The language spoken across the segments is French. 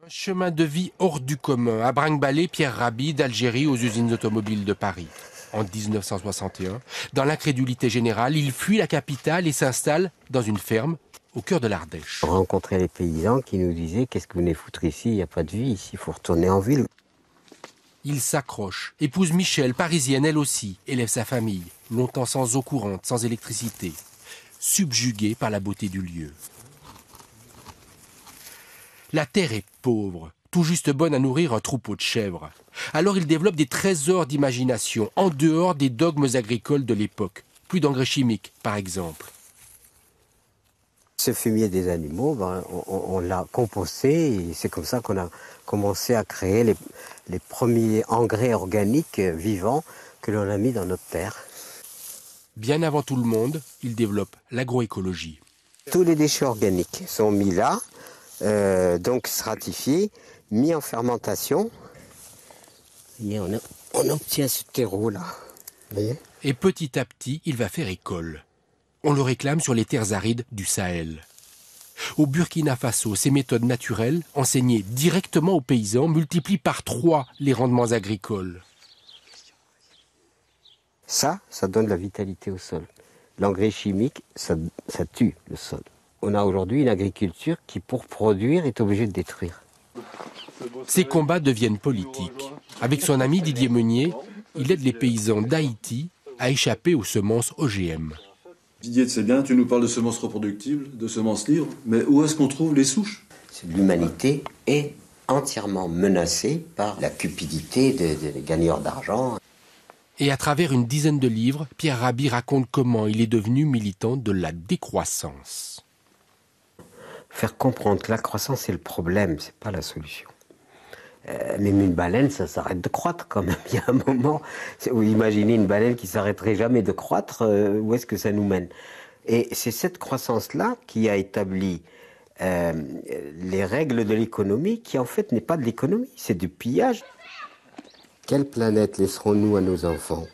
Un chemin de vie hors du commun, à brinque-ballé Pierre Rabhi d'Algérie aux usines automobiles de Paris. En 1961, dans l'incrédulité générale, il fuit la capitale et s'installe dans une ferme au cœur de l'Ardèche. On rencontrait les paysans qui nous disaient « Qu'est-ce que vous venez foutre ici? Il n'y a pas de vie ici, il faut retourner en ville. » Il s'accroche, épouse Michel, parisienne elle aussi, élève sa famille, longtemps sans eau courante, sans électricité, subjugué par la beauté du lieu. La terre est pauvre, tout juste bonne à nourrir un troupeau de chèvres. Alors il développe des trésors d'imagination, en dehors des dogmes agricoles de l'époque. Plus d'engrais chimiques, par exemple. Ce fumier des animaux, on l'a composté et c'est comme ça qu'on a commencé à créer les premiers engrais organiques vivants que l'on a mis dans notre terre. Bien avant tout le monde, il développe l'agroécologie. Tous les déchets organiques sont mis là, donc stratifiés, mis en fermentation. Et on obtient ce terreau-là. Et petit à petit, il va faire école. On le réclame sur les terres arides du Sahel. Au Burkina Faso, ces méthodes naturelles, enseignées directement aux paysans, multiplient par 3 les rendements agricoles. Ça donne de la vitalité au sol. L'engrais chimique, ça tue le sol. On a aujourd'hui une agriculture qui, pour produire, est obligée de détruire. Ces combats deviennent politiques. Avec son ami Didier Meunier, il aide les paysans d'Haïti à échapper aux semences OGM. Didier, c'est bien, tu nous parles de semences reproductibles, de semences libres, mais où est-ce qu'on trouve les souches? L'humanité est entièrement menacée par la cupidité des gagneurs d'argent. Et à travers une dizaine de livres, Pierre Rabhi raconte comment il est devenu militant de la décroissance. Faire comprendre que la croissance est le problème, c'est pas la solution. Même une baleine, ça s'arrête de croître quand même. Il y a un moment, vous imaginez une baleine qui s'arrêterait jamais de croître, où est-ce que ça nous mène? Et c'est cette croissance-là qui a établi les règles de l'économie, qui en fait n'est pas de l'économie, c'est du pillage. Quelle planète laisserons-nous à nos enfants?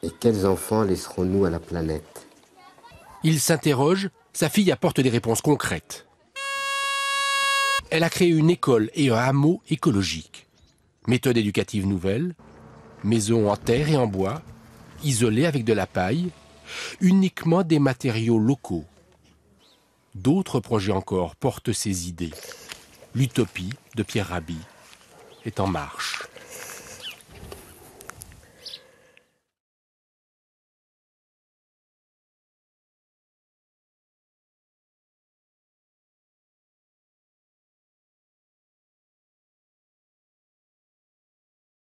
Et quels enfants laisserons-nous à la planète? Il s'interroge, sa fille apporte des réponses concrètes. Elle a créé une école et un hameau écologique. Méthode éducative nouvelle, maison en terre et en bois, isolée avec de la paille, uniquement des matériaux locaux. D'autres projets encore portent ces idées. L'utopie de Pierre Rabhi est en marche.